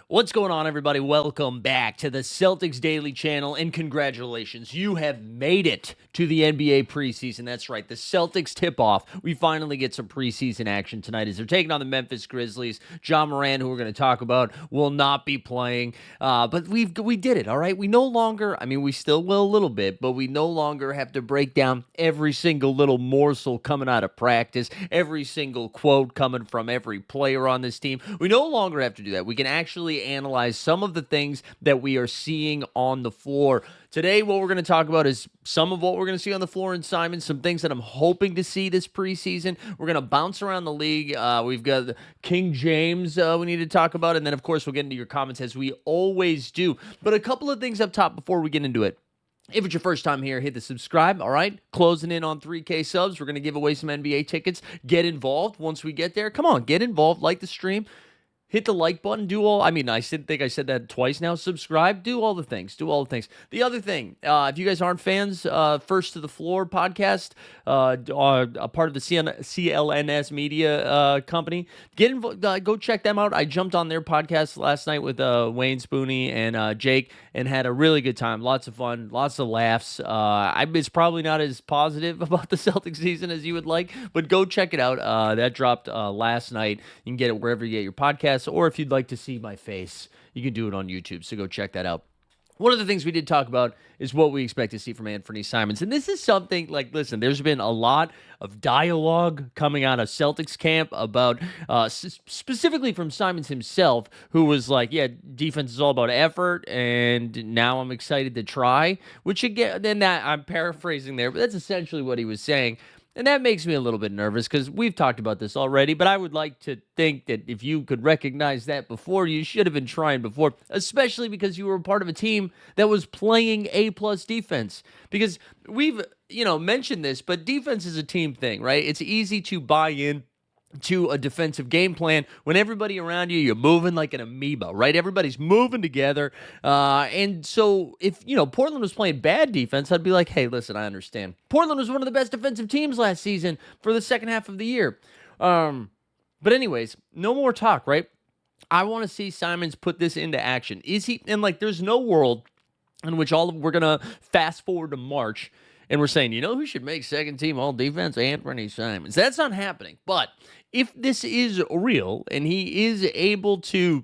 What's going on, everybody? Welcome back to the Celtics Daily Channel, and congratulations, you have made it to the NBA preseason. That's right, the Celtics tip-off. We finally get some preseason action tonight as they're taking on the Memphis Grizzlies. John Moran, who we're going to talk about, will not be playing, but we did it, all right? We no longer, we still will a little bit, but we no longer have to break down every single little morsel coming out of practice, every single quote coming from every player on this team. We no longer have to do that. We can actually analyze some of the things that we are seeing on the floor. Today, what we're going to talk about is some of what we're going to see on the floor in Simon, some things that I'm hoping to see this preseason. We're going to bounce around the league. We've got King James we need to talk about, and then, of course, we'll get into your comments as we always do. But a couple of things up top before we get into it. If it's your first time here, hit the subscribe, all right? Closing in on 3K subs. We're going to give away some NBA tickets. Get involved once we get there. Come on, get involved. Like the stream. Hit the like button, I think I said that twice now. Subscribe, do all the things. The other thing, if you guys aren't fans, First to the Floor podcast, a part of the CLNS media company, go check them out. I jumped on their podcast last night with Wayne Spooney and Jake and had a really good time. Lots of fun, lots of laughs. It's probably not as positive about the Celtics season as you would like, but go check it out. That dropped last night. You can get it wherever you get your podcast. Or if you'd like to see my face, you can do it on YouTube. So go check that out. One of the things we did talk about is what we expect to see from Anthony Simons. And this is something listen, there's been a lot of dialogue coming out of Celtics camp about, specifically from Simons himself, who was like, yeah, defense is all about effort, and now I'm excited to try. Which again, then that I'm paraphrasing there, but that's essentially what he was saying. And that makes me a little bit nervous because we've talked about this already, but I would like to think that if you could recognize that before, you should have been trying before, especially because you were a part of a team that was playing A-plus defense. Because we've, mentioned this, but defense is a team thing, right? It's easy to buy in to a defensive game plan when everybody around you're moving like an amoeba, right? Everybody's moving together. And so if, Portland was playing bad defense, I'd be like, hey, listen, I understand. Portland was one of the best defensive teams last season for the second half of the year. But anyways, no more talk, right? I want to see Simons put this into action. There's no world in which we're going to fast forward to March and we're saying, who should make second team all defense? Anthony Simons. That's not happening. But if this is real and he is able to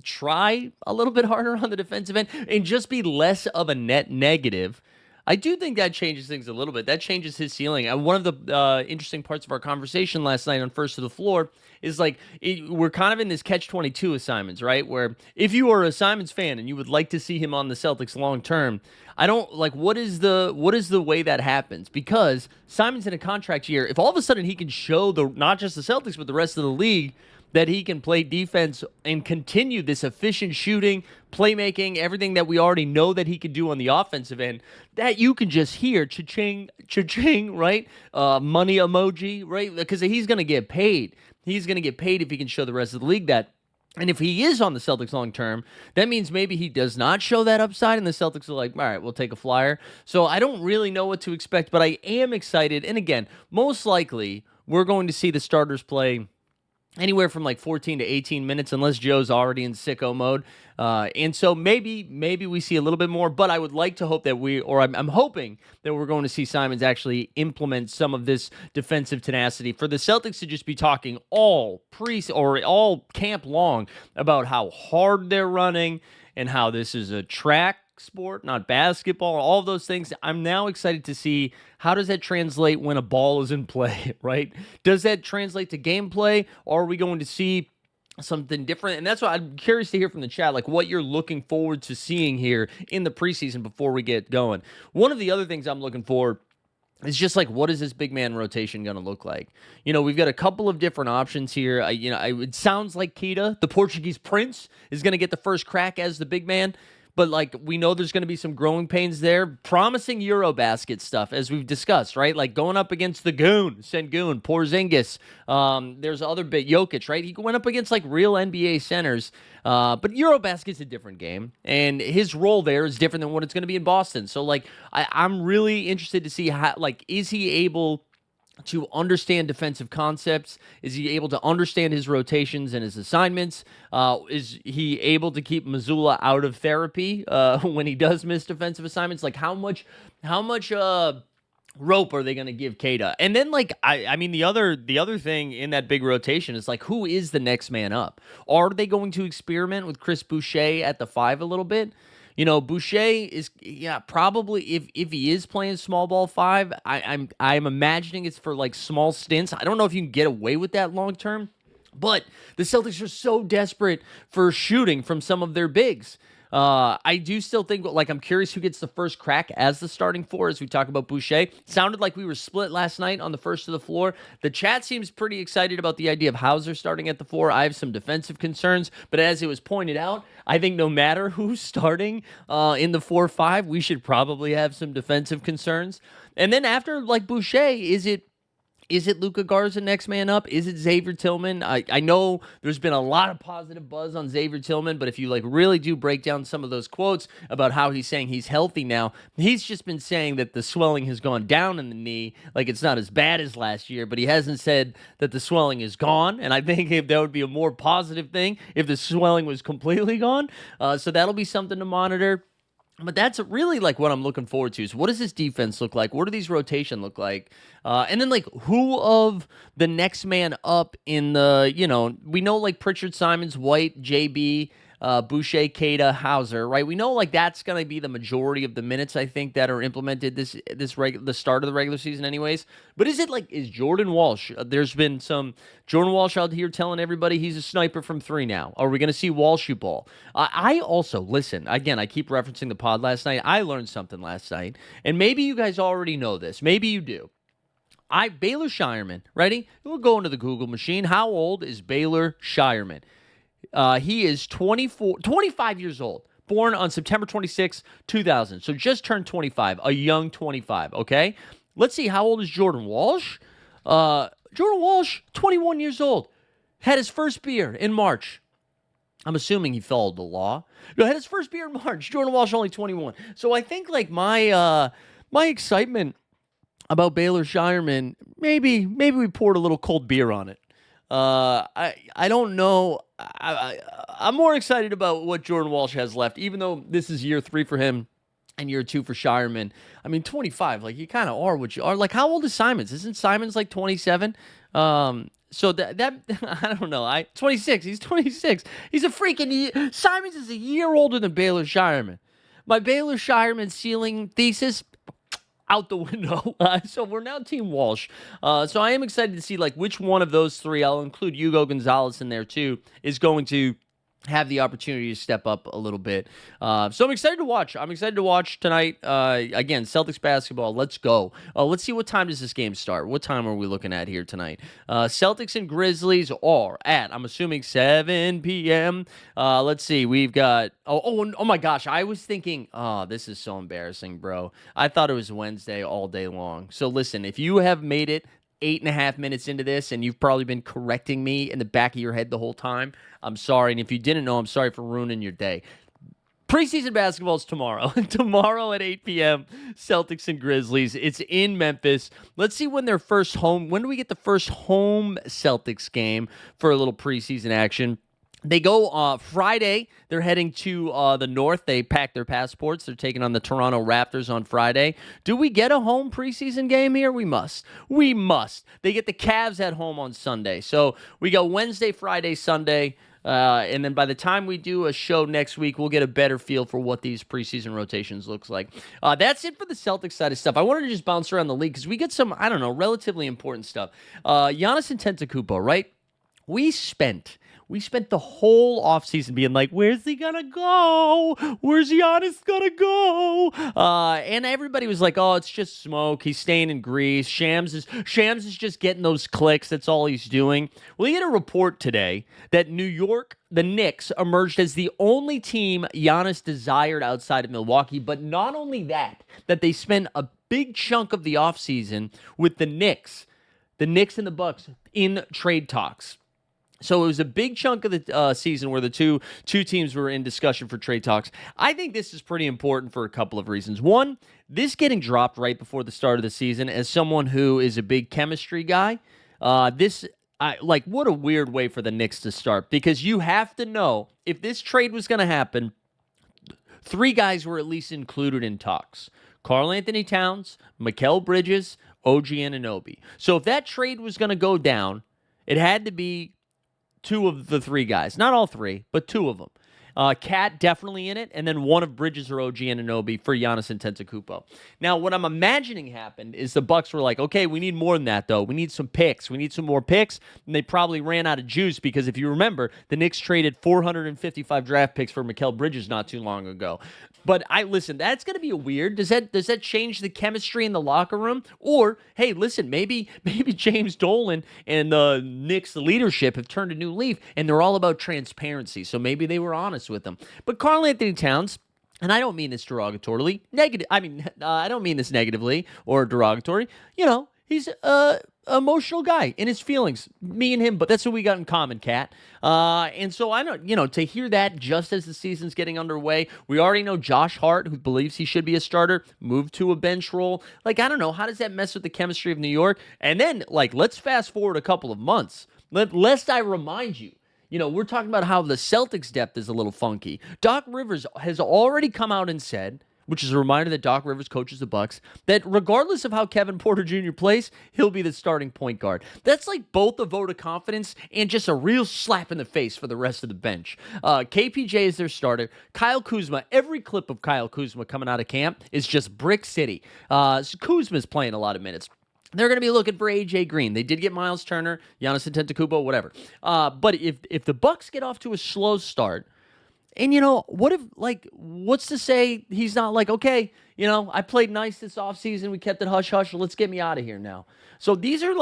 try a little bit harder on the defensive end and just be less of a net negative, I do think that changes things a little bit. That changes his ceiling. One of the interesting parts of our conversation last night on First to the Floor is we're kind of in this catch-22 with Simons, right? Where if you are a Simons fan and you would like to see him on the Celtics long term, what is the way that happens? Because Simons in a contract year, if all of a sudden he can show not just the Celtics but the rest of the league that he can play defense and continue this efficient shooting, playmaking, everything that we already know that he can do on the offensive end, that you can just hear cha-ching, cha-ching, right? Money emoji, right? Because he's going to get paid. He's going to get paid if he can show the rest of the league that. And if he is on the Celtics long term, that means maybe he does not show that upside, and the Celtics are like, all right, we'll take a flyer. So I don't really know what to expect, but I am excited. And again, most likely, we're going to see the starters play anywhere from 14 to 18 minutes, unless Joe's already in sicko mode. And so maybe we see a little bit more, but I would like to hope that I'm hoping that we're going to see Simons actually implement some of this defensive tenacity for the Celtics to just be talking all camp long about how hard they're running and how this is a track sport, not basketball, all of those things. I'm now excited to see how does that translate when a ball is in play, right? Does that translate to gameplay, or are we going to see something different? And that's why I'm curious to hear from the chat, what you're looking forward to seeing here in the preseason before we get going. One of the other things I'm looking for is just what is this big man rotation going to look like? We've got a couple of different options here. It sounds like Keita, the Portuguese prince, is going to get the first crack as the big man. But, we know there's going to be some growing pains there. Promising Eurobasket stuff, as we've discussed, right? Going up against the Goon, Sengun, Porzingis. There's other bit, Jokic, right? He went up against, real NBA centers. But Eurobasket's a different game. And his role there is different than what it's going to be in Boston. So, I'm really interested to see how, is he able to understand defensive concepts? Is he able to understand his rotations and his assignments? Is he able to keep Missoula out of therapy when he does miss defensive assignments? Like how much rope are they going to give Keita? And then like I mean the other thing in that big rotation is like who is the next man up? Are they going to experiment with Chris Boucher at the 5 a little bit? Boucher is probably if he is playing small ball 5, I'm imagining it's for like small stints. I don't know if you can get away with that long term, but the Celtics are so desperate for shooting from some of their bigs. I do still think, like, I'm curious who gets the first crack as the starting 4 as we talk about Boucher. Sounded like we were split last night on the first of the floor. The chat seems pretty excited about the idea of Hauser starting at the 4. I have some defensive concerns, but as it was pointed out, I think no matter who's starting in the 4-5, we should probably have some defensive concerns. And then after, like, Boucher, is it Luka Garza next man up? Is it Xavier Tillman? I know there's been a lot of positive buzz on Xavier Tillman, but if you like really do break down some of those quotes about how he's saying he's healthy now, he's just been saying that the swelling has gone down in the knee, like it's not as bad as last year, but he hasn't said that the swelling is gone, and I think if that would be a more positive thing if the swelling was completely gone. So that'll be something to monitor. But that's really like what I'm looking forward to is what does this defense look like? What do these rotation look like? And then like who of the next man up in the, we know like Pritchard, Simons, White, JB, Boucher, Keita, Hauser, right? We know like that's going to be the majority of the minutes I think that are implemented the start of the regular season anyways. But is Jordan Walsh? There's been some Jordan Walsh out here telling everybody he's a sniper from 3 now. Are we going to see Walsh shoot ball? I also, listen, again, I keep referencing the pod last night. I learned something last night, and maybe you guys already know this. Maybe you do. Baylor Shireman, ready? We'll go into the Google machine. How old is Baylor Shireman? He is 25 years old, born on September 26, 2000. So just turned 25, a young 25, okay? Let's see, how old is Jordan Walsh? Jordan Walsh, 21 years old. Had his first beer in March. I'm assuming he followed the law. No, had his first beer in March. Jordan Walsh, only 21. So I think like my excitement about Baylor Shireman, maybe we poured a little cold beer on it. I don't know. I'm more excited about what Jordan Walsh has left, even though this is year 3 for him and year 2 for Shireman. I mean, 25, like you kind of are what you are. Like, how old is Simons? Isn't Simons like 27? So that I don't know. 26. He's 26. He's a freaking Simons is a year older than Baylor Shireman. My Baylor Shireman ceiling thesis out the window. So we're now Team Walsh. So I am excited to see like which one of those 3, I'll include Hugo Gonzalez in there too, is going to have the opportunity to step up a little bit. So I'm excited to watch. I'm excited to watch tonight. Again, Celtics basketball. Let's go. Let's see, what time does this game start? What time are we looking at here tonight? Celtics and Grizzlies are at, I'm assuming, 7 p.m. Let's see. We've got, oh my gosh. I was thinking, this is so embarrassing, bro. I thought it was Wednesday all day long. So listen, if you have made it 8.5 minutes into this, and you've probably been correcting me in the back of your head the whole time, I'm sorry. And if you didn't know, I'm sorry for ruining your day. Preseason basketball is tomorrow. Tomorrow at 8 p.m., Celtics and Grizzlies. It's in Memphis. Let's see when do we get the first home Celtics game for a little preseason action? They go Friday. They're heading to the north. They pack their passports. They're taking on the Toronto Raptors on Friday. Do we get a home preseason game here? We must. We must. They get the Cavs at home on Sunday. So we go Wednesday, Friday, Sunday. And then by the time we do a show next week, we'll get a better feel for what these preseason rotations looks like. That's it for the Celtics side of stuff. I wanted to just bounce around the league because we get some, relatively important stuff. Giannis Antetokounmpo, right? We spent the whole offseason being like, where's he gonna go? Where's Giannis gonna go? And everybody was like, oh, it's just smoke. He's staying in Greece. Shams is just getting those clicks. That's all he's doing. Well, he had a report today that New York, the Knicks, emerged as the only team Giannis desired outside of Milwaukee. But not only that they spent a big chunk of the offseason with the Knicks and the Bucks in trade talks. So it was a big chunk of the season where the two teams were in discussion for trade talks. I think this is pretty important for a couple of reasons. One, this getting dropped right before the start of the season, as someone who is a big chemistry guy, what a weird way for the Knicks to start, because you have to know if this trade was going to happen, three guys were at least included in talks: Karl Anthony Towns, Mikal Bridges, OG Anunoby. So if that trade was going to go down, it had to be two of the three guys. Not all three, but two of them. Cat definitely in it, and then one of Bridges or OG Anunoby for Giannis Antetokounmpo. Now, what I'm imagining happened is the Bucks were like, okay, we need more than that, though. We need some picks. We need some more picks, and they probably ran out of juice because if you remember, the Knicks traded 455 draft picks for Mikal Bridges not too long ago. But listen, that's going to be weird. Does that change the chemistry in the locker room? Or, hey, listen, maybe James Dolan and the Knicks leadership have turned a new leaf, and they're all about transparency. So maybe they were honest with them. But Karl Anthony Towns, and I don't mean this derogatorily, I don't mean this negatively or derogatory. He's emotional guy in his feelings. Me and him, but that's what we got in common, Kat. And so I don't, to hear that just as the season's getting underway, we already know Josh Hart, who believes he should be a starter, moved to a bench role. I don't know. How does that mess with the chemistry of New York? And then, let's fast forward a couple of months. Lest I remind you, we're talking about how the Celtics' depth is a little funky. Doc Rivers has already come out and said, which is a reminder that Doc Rivers coaches the Bucks, that regardless of how Kevin Porter Jr. plays, he'll be the starting point guard. That's both a vote of confidence and just a real slap in the face for the rest of the bench. KPJ is their starter. Kyle Kuzma, every clip of Kyle Kuzma coming out of camp is just brick city. Kuzma's playing a lot of minutes. They're going to be looking for A.J. Green. They did get Miles Turner, Giannis Antetokounmpo, whatever. But if the Bucks get off to a slow start, and, what's to say he's not okay, I played nice this offseason. We kept it hush-hush. Let's get me out of here now. So these are,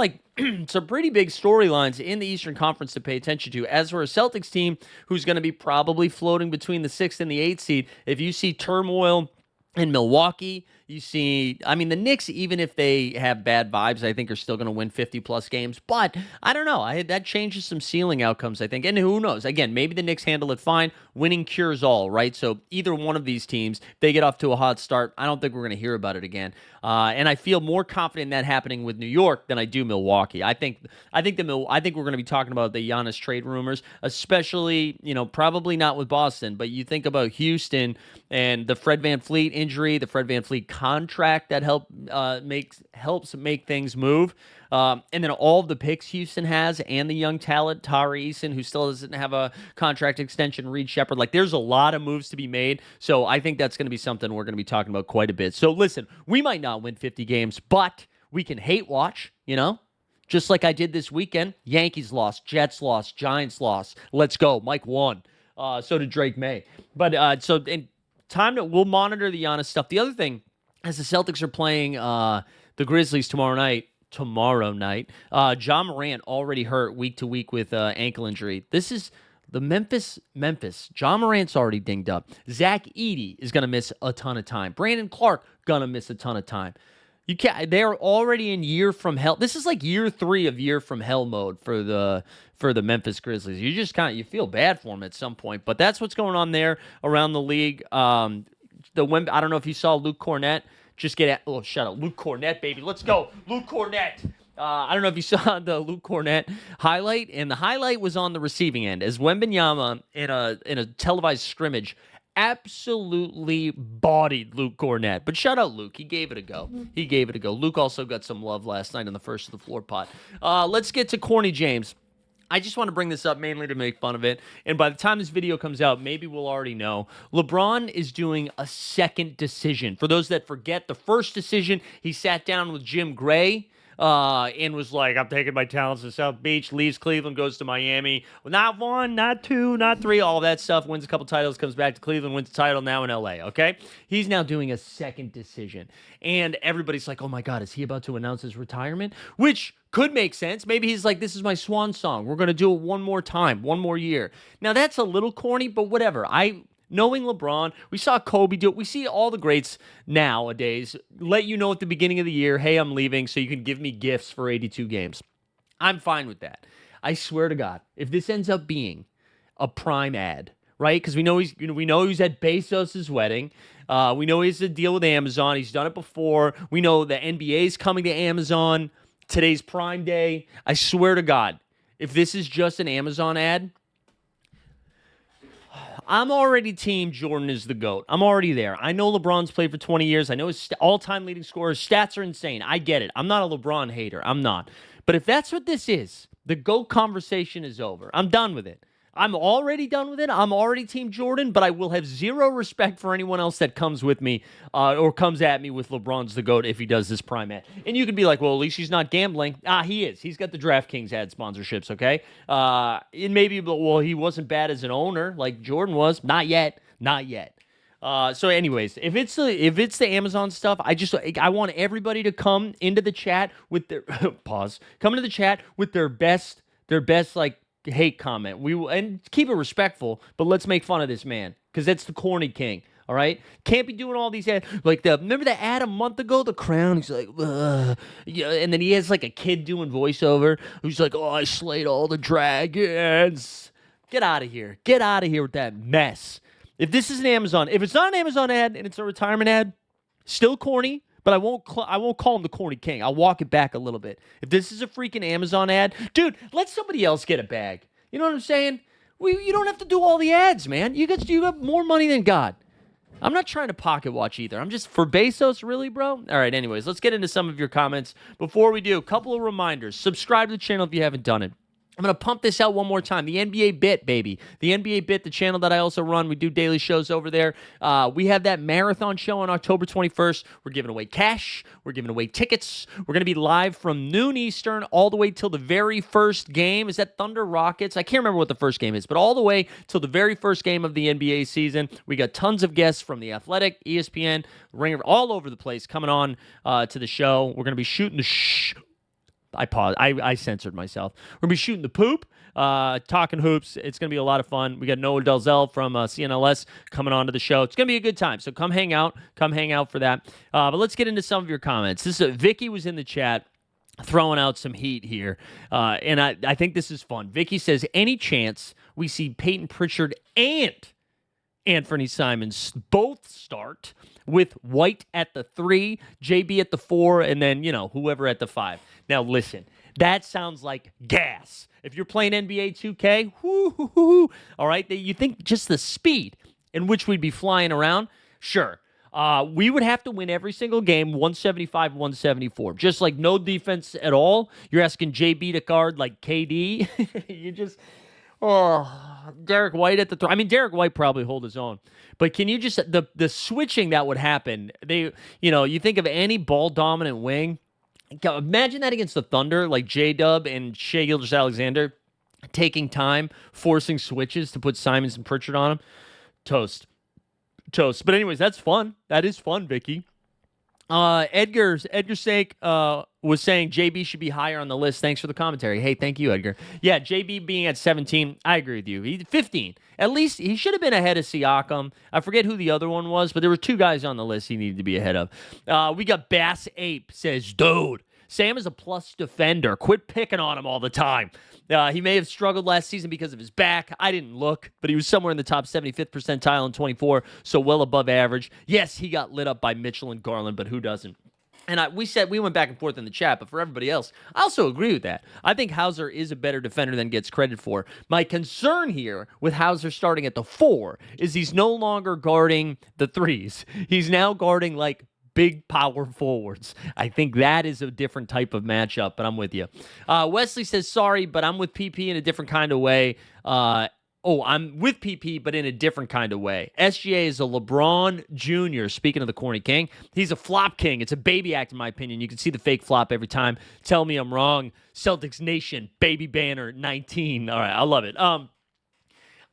some pretty big storylines in the Eastern Conference to pay attention to. As for a Celtics team who's going to be probably floating between the 6th and the 8th seed, if you see turmoil in Milwaukee, you see, the Knicks, even if they have bad vibes, I think are still going to win 50-plus games. But I don't know. That changes some ceiling outcomes, I think. And who knows? Again, maybe the Knicks handle it fine. Winning cures all, right? So either one of these teams, they get off to a hot start, I don't think we're going to hear about it again. And I feel more confident in that happening with New York than I do Milwaukee. I think we're going to be talking about the Giannis trade rumors, especially, probably not with Boston, but you think about Houston and the Fred VanVleet injury, the Fred VanVleet contract that helps make things move. And then all of the picks Houston has and the young talent, Tari Eason, who still doesn't have a contract extension, Reed Shepherd. There's a lot of moves to be made. So I think that's going to be something we're going to be talking about quite a bit. So listen, we might not win 50 games, but we can hate watch, just like I did this weekend. Yankees lost, Jets lost, Giants lost. Let's go. Mike won. So did Drake May. But in time that we'll monitor the Giannis stuff. The other thing, as the Celtics are playing the Grizzlies tomorrow night, Ja Morant already hurt week to week with ankle injury. This is the Memphis. Ja Morant's already dinged up. Zach Edey is going to miss a ton of time. Brandon Clark going to miss a ton of time. They're already in year from hell. This is year 3 of year from hell mode for the Memphis Grizzlies. You just you feel bad for them at some point. But that's what's going on there around the league. I don't know if you saw Luke Cornett. Shut up. Luke Cornett, baby. Let's go. Luke Cornett. I don't know if you saw the Luke Cornett highlight, and the highlight was on the receiving end as Wembanyama in a televised scrimmage absolutely bodied Luke Cornett. But shout out Luke. He gave it a go. Luke also got some love last night on the first of the floor pot. Let's get to Corny James. I just want to bring this up mainly to make fun of it. And by the time this video comes out, maybe we'll already know. LeBron is doing a second decision. For those that forget, the first decision, he sat down with Jim Gray and was like, I'm taking my talents to South Beach, leaves Cleveland, goes to Miami. Not 1, not 2, not 3, all that stuff. Wins a couple titles, comes back to Cleveland, wins a title now in LA, okay? He's now doing a second decision. And everybody's like, oh my God, is he about to announce his retirement? Which could make sense. Maybe he's like, this is my swan song. We're going to do it one more time, one more year. Now, that's a little corny, but whatever. Knowing LeBron, we saw Kobe do it. We see all the greats nowadays let you know at the beginning of the year, hey, I'm leaving, so you can give me gifts for 82 games. I'm fine with that. I swear to God, if this ends up being a Prime ad, right? Because we know he's at Bezos's wedding. We know he has a deal with Amazon. He's done it before. We know the NBA is coming to Amazon. Today's Prime Day. I swear to God, if this is just an Amazon ad, I'm already team Jordan is the GOAT. I'm already there. I know LeBron's played for 20 years. I know his all-time leading scorer. His stats are insane. I get it. I'm not a LeBron hater. I'm not. But if that's what this is, the GOAT conversation is over. I'm done with it. I'm already done with it. I'm already team Jordan, but I will have zero respect for anyone else that comes with me or comes at me with LeBron's the GOAT if he does this Prime ad. And you could be like, well, at least he's not gambling. He is. He's got the DraftKings ad sponsorships, okay? And maybe, well, he wasn't bad as an owner like Jordan was. Not yet. Not yet. So anyways, if it's the Amazon stuff, I want everybody to come into the chat with their come into the chat with their best like hate comment. We will, and keep it respectful, but let's make fun of this man because that's the corny king. All right, can't be doing all these ads like remember the ad a month ago, The Crown. He's like, yeah, and then he has like a kid doing voiceover who's like, oh, I slayed all the dragons. Get out of here. Get out of here with that mess. If this is an Amazon, if it's not an Amazon ad and it's a retirement ad, still corny. But I won't call him the corny king. I'll walk it back a little bit. If this is a freaking Amazon ad, dude, let somebody else get a bag. You know what I'm saying? You don't have to do all the ads, man. You got more money than God. I'm not trying to pocket watch either. I'm just for Bezos, really, bro? All right, anyways, let's get into some of your comments. Before we do, a couple of reminders. Subscribe to the channel if you haven't done it. I'm going to pump this out one more time. The NBA Bit, baby. The NBA Bit, the channel that I also run. We do daily shows over there. We have that marathon show on October 21st. We're giving away cash. We're giving away tickets. We're going to be live from noon Eastern all the way till the very first game. Is that Thunder Rockets? I can't remember what the first game is, but all the way till the very first game of the NBA season. We got tons of guests from The Athletic, ESPN, Ringer, all over the place coming on to the show. We're going to be shooting the I paused. I censored myself. We're going to be shooting the poop, talking hoops. It's going to be a lot of fun. We got Noah Dalzell from CNLS coming on to the show. It's going to be a good time. So come hang out. Come hang out for that. But let's get into some of your comments. Vicky was in the chat throwing out some heat here. And I think this is fun. Vicky says, any chance we see Peyton Pritchard and Anthony Simons both start with White at the 3, JB at the 4, and then, whoever at the 5. Now, listen, that sounds like gas. If you're playing NBA 2K, all right, you think just the speed in which we'd be flying around? Sure. We would have to win every single game, 175, 174. Just like no defense at all. You're asking JB to guard like KD. Derek White at the throw. I mean, Derek White probably hold his own. But can you just, the switching that would happen, you think of any ball-dominant wing. Imagine that against the Thunder, like J-Dub and Shai Gilgeous-Alexander taking time, forcing switches to put Simons and Pritchard on him. Toast. But anyways, that's fun. That is fun, Vicky. Edgar Sake was saying JB should be higher on the list. Thanks for the commentary. Hey, thank you, Edgar. Yeah, JB being at 17, I agree with you. He's 15. At least he should have been ahead of Siakam. I forget who the other one was, but there were 2 guys on the list he needed to be ahead of. We got Bass Ape says, dude, Sam is a plus defender. Quit picking on him all the time. He may have struggled last season because of his back. I didn't look, but he was somewhere in the top 75th percentile in 24, so well above average. Yes, he got lit up by Mitchell and Garland, but who doesn't? And we went back and forth in the chat, but for everybody else, I also agree with that. I think Hauser is a better defender than gets credit for. My concern here with Hauser starting at the 4 is he's no longer guarding the 3s. He's now guarding like big power forwards. I think that is a different type of matchup, but I'm with you. Wesley says, sorry, but I'm with PP in a different kind of way. I'm with PP, but in a different kind of way. SGA is a LeBron Jr., speaking of the corny king. He's a flop king. It's a baby act, in my opinion. You can see the fake flop every time. Tell me I'm wrong. Celtics Nation, baby banner 19. All right, I love it.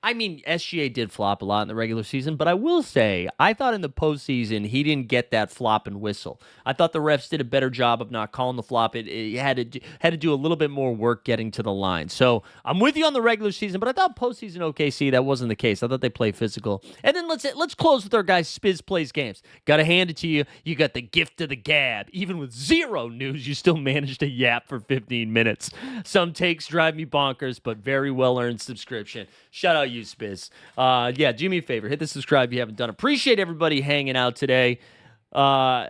I mean, SGA did flop a lot in the regular season, but I will say, I thought in the postseason he didn't get that flop and whistle. I thought the refs did a better job of not calling the flop. It had to do a little bit more work getting to the line. So I'm with you on the regular season, but I thought postseason OKC that wasn't the case. I thought they play physical. And then let's close with our guy Spiz plays games. Got to hand it to you. You got the gift of the gab. Even with zero news, you still managed to yap for 15 minutes. Some takes drive me bonkers, but very well earned subscription. Shout out you, Spiz. Yeah, do me a favor. Hit the subscribe if you haven't done. Appreciate everybody hanging out today. I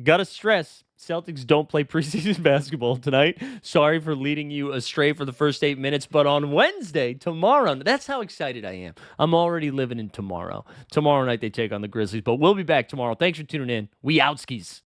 gotta stress, Celtics don't play preseason basketball tonight. Sorry for leading you astray for the first 8 minutes, but on Wednesday, tomorrow, that's how excited I am. I'm already living in tomorrow. Tomorrow night they take on the Grizzlies, but we'll be back tomorrow. Thanks for tuning in. We outskis.